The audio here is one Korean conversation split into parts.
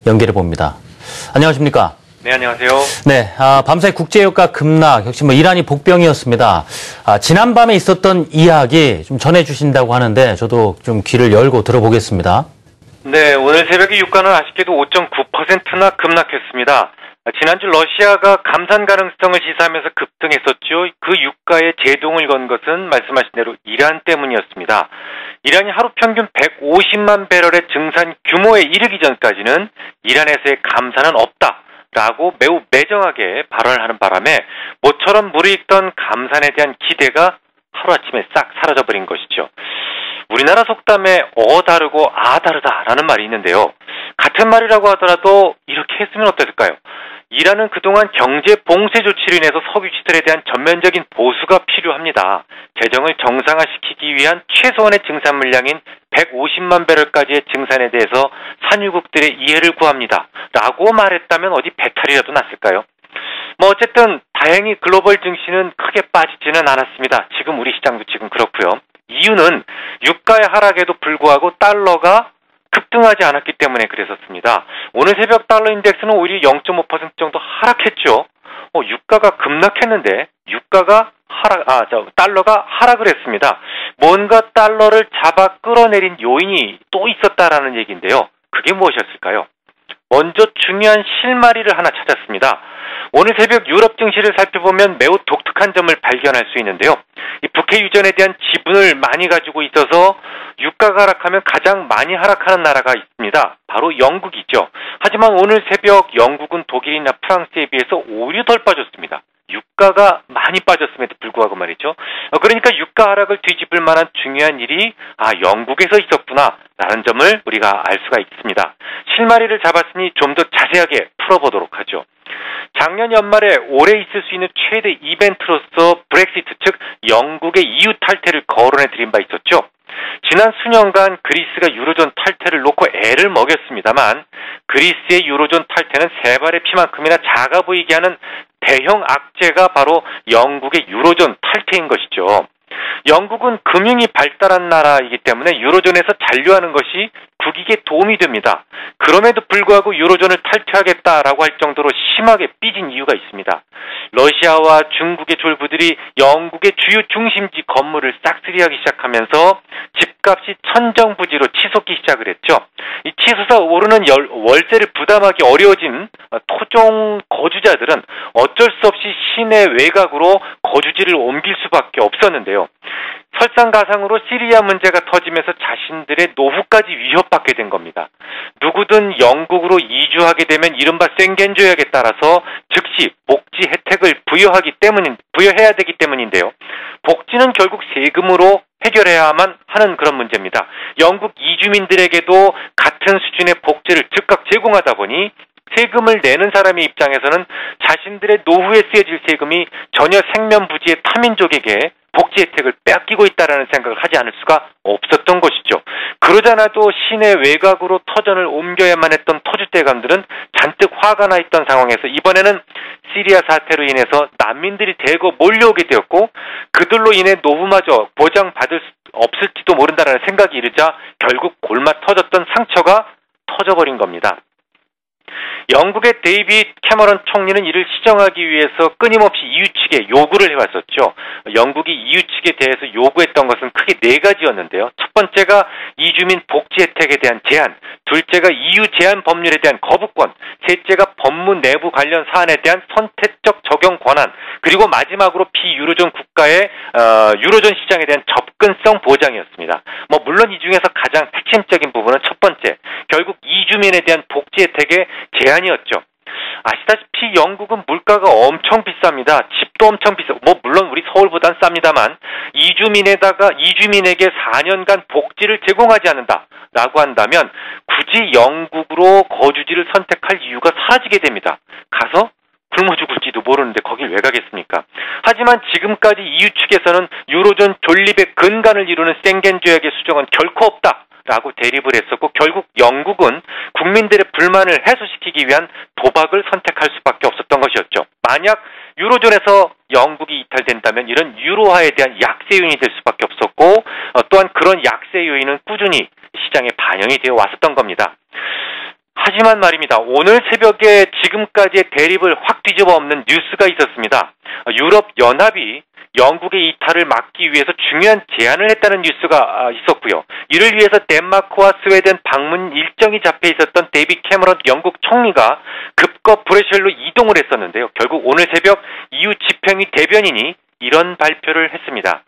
연결해 봅니다. 안녕하십니까? 네, 안녕하세요. 네, 밤사이 국제유가 급락, 역시 이란이 복병이었습니다. 지난밤에 있었던 이야기 좀 전해주신다고 하는데 저도 좀 귀를 열고 들어보겠습니다. 네, 오늘 새벽에 유가는 아쉽게도 5.9%나 급락했습니다. 지난주 러시아가 감산 가능성을 시사하면서 급등했었죠. 그 유가에 제동을 건 것은 말씀하신 대로 이란 때문이었습니다. 이란이 하루 평균 150만 배럴의 증산 규모에 이르기 전까지는 이란에서의 감산은 없다라고 매우 매정하게 발언을 하는 바람에 모처럼 무르익던 감산에 대한 기대가 하루아침에 싹 사라져버린 것이죠. 우리나라 속담에 다르고 다르다라는 말이 있는데요. 같은 말이라고 하더라도 이렇게 했으면 어땠을까요? 이란은 그동안 경제 봉쇄 조치로 인해서 석유 시설에 대한 전면적인 보수가 필요합니다. 재정을 정상화시키기 위한 최소한의 증산 물량인 150만 배럴까지의 증산에 대해서 산유국들의 이해를 구합니다. 라고 말했다면 어디 배탈이라도 났을까요? 어쨌든 다행히 글로벌 증시는 크게 빠지지는 않았습니다. 지금 우리 시장도 지금 그렇고요. 이유는 유가의 하락에도 불구하고 달러가 급등하지 않았기 때문에 그랬었습니다. 오늘 새벽 달러 인덱스는 오히려 0.5% 정도 하락했죠. 유가가 급락했는데 달러가 하락을 했습니다. 뭔가 달러를 잡아 끌어내린 요인이 또 있었다라는 얘기인데요. 그게 무엇이었을까요? 먼저 중요한 실마리를 하나 찾았습니다. 오늘 새벽 유럽 증시를 살펴보면 매우 독특한 점을 발견할 수 있는데요. 이 북해 유전에 대한 지분을 많이 가지고 있어서 유가가 하락하면 가장 많이 하락하는 나라가 있습니다. 바로 영국이죠. 하지만 오늘 새벽 영국은 독일이나 프랑스에 비해서 오히려 덜 빠졌습니다. 유가가 많이 빠졌음에도 불구하고 말이죠. 그러니까 유가 하락을 뒤집을 만한 중요한 일이 영국에서 있었구나라는 점을 우리가 알 수가 있습니다. 실마리를 잡았으니 좀 더 자세하게 풀어보도록 하죠. 작년 연말에 올해 있을 수 있는 최대 이벤트로서 브렉시트, 즉 영국의 EU 탈퇴를 거론해 드린 바 있었죠. 지난 수년간 그리스가 유로존 탈퇴를 놓고 애를 먹였습니다만 그리스의 유로존 탈퇴는 세 발의 피만큼이나 작아 보이게 하는 대형 악재가 바로 영국의 유로존 탈퇴인 것이죠. 영국은 금융이 발달한 나라이기 때문에 유로존에서 잔류하는 것이 국익에 도움이 됩니다. 그럼에도 불구하고 유로존을 탈퇴하겠다라고 할 정도로 심하게 삐진 이유가 있습니다. 러시아와 중국의 졸부들이 영국의 주요 중심지 건물을 싹쓸이하기 시작하면서 집값이 천정부지로 치솟기 시작을 했죠. 이 치솟아 오르는 월세를 부담하기 어려워진 토종 거주자들은 어쩔 수 없이 시내 외곽으로 거주지를 옮길 수밖에 없었는데요. 설상가상으로 시리아 문제가 터지면서 자신들의 노후까지 위협받게 된 겁니다. 누구든 영국으로 이주하게 되면 이른바 생겐조약에 따라서 즉시 복지 혜택을 부여해야 되기 때문인데요. 복지는 결국 세금으로 해결해야만 하는 그런 문제입니다. 영국 이주민들에게도 같은 수준의 복지를 즉각 제공하다 보니 세금을 내는 사람의 입장에서는 자신들의 노후에 쓰여질 세금이 전혀 생면부지의 타민족에게 복지 혜택을 빼앗기고 있다는 생각을 하지 않을 수가 없었던 것이죠. 그러잖아도 시내 외곽으로 터전을 옮겨야만 했던 터줏대감들은 잔뜩 화가 나 있던 상황에서 이번에는 시리아 사태로 인해서 난민들이 대거 몰려오게 되었고 그들로 인해 노후마저 보장받을 수 없을지도 모른다는 생각이 이르자 결국 골마 터졌던 상처가 터져버린 겁니다. 영국의 데이빗 캐머런 총리는 이를 시정하기 위해서 끊임없이 EU 측에 요구를 해왔었죠. 영국이 EU 측에 대해서 요구했던 것은 크게 네 가지였는데요. 첫 번째가 이주민 복지 혜택에 대한 제한, 둘째가 EU 제한 법률에 대한 거부권, 셋째가 법무 내부 관련 사안에 대한 선택적 적용 권한, 그리고 마지막으로 비유로존 국가의 유로존 시장에 대한 접근성 보장이었습니다. 물론 이 중에서 가장 핵심적인 부분은 첫 번째, 결국 이주민에 대한 복지 혜택의 제한이었죠. 아시다시피 영국은 물가가 엄청 비쌉니다. 집도 엄청 물론 우리 서울보단 쌉니다만 이주민에게 4년간 복지를 제공하지 않는다라고 한다면 굳이 영국으로 거주지를 선택할 이유가 사라지게 됩니다. 가서 굶어 죽을지도 모르는데 거길 왜 가겠습니까? 하지만 지금까지 EU 측에서는 유로존 존립의 근간을 이루는 생겐 조약의 수정은 결코 없다라고 대립을 했었고 결국 영국은 국민들의 불만을 해소시키기 위한 도박을 선택할 수밖에 없었던 것이었죠. 만약 유로존에서 영국이 이탈된다면 이런 유로화에 대한 약세 요인이 될 수밖에 없었고 또한 그런 약세 요인은 꾸준히 시장에 반영이 되어 왔었던 겁니다. 하지만 말입니다. 오늘 새벽에 지금까지의 대립을 확 뒤집어 엎는 뉴스가 있었습니다. 유럽 연합이 영국의 이탈을 막기 위해서 중요한 제안을 했다는 뉴스가 있었고요. 이를 위해서 덴마크와 스웨덴 방문 일정이 잡혀 있었던 데이빗 캐머런 영국 총리가 급거 브뤼셀로 이동을 했었는데요. 결국 오늘 새벽 EU 집행위 대변인이 이런 발표를 했습니다.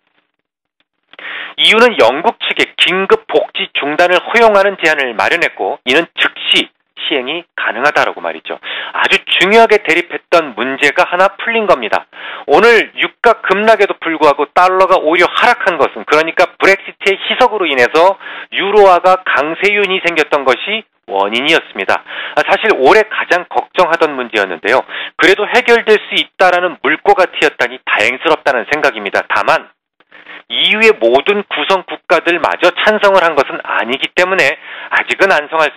EU는 영국 측에 긴급 복지 중단을 허용하는 제안을 마련했고 이는 즉시 시행이 가능하다라고 말이죠. 아주 중요하게 대립했던 문제가 하나 풀린 겁니다. 오늘 유가 급락에도 불구하고 달러가 오히려 하락한 것은 그러니까 브렉시트의 희석으로 인해서 유로화가 강세 요인이 생겼던 것이 원인이었습니다. 사실 올해 가장 걱정하던 문제였는데요. 그래도 해결될 수 있다라는 물꼬가 트였다니 다행스럽다는 생각입니다. 다만 EU의 모든 구성 국가들마저 찬성을 한 것은 아니기 때문에 아직은 안심할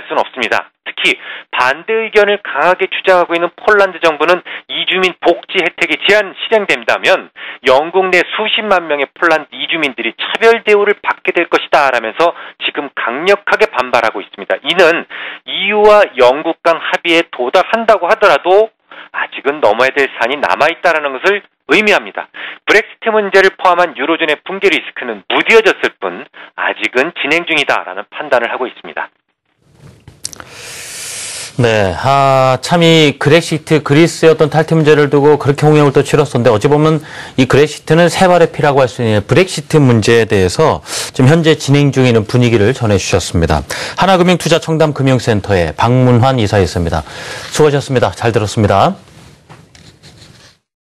수는 없습니다. 특히 반대 의견을 강하게 주장하고 있는 폴란드 정부는 이주민 복지 혜택이 제한 실행된다면 영국 내 수십만 명의 폴란드 이주민들이 차별 대우를 받게 될 것이다 라면서 지금 강력하게 반발하고 있습니다. 이는 EU와 영국 간 합의에 도달한다고 하더라도 아직은 넘어야 될 산이 남아있다는 것을 의미합니다. 브렉시트 문제를 포함한 유로존의 붕괴 리스크는 무뎌졌을 뿐 아직은 진행 중이다라는 판단을 하고 있습니다. 네, 참 이 그렉시트 그리스의 어떤 탈퇴 문제를 두고 그렇게 홍역을 또 치렀었는데 어찌 보면 이 그렉시트는 세 발의 피라고 할 수 있는 브렉시트 문제에 대해서 지금 현재 진행 중에 있는 분위기를 전해주셨습니다. 하나금융투자청담금융센터의 박문환 이사였습니다. 수고하셨습니다. 잘 들었습니다.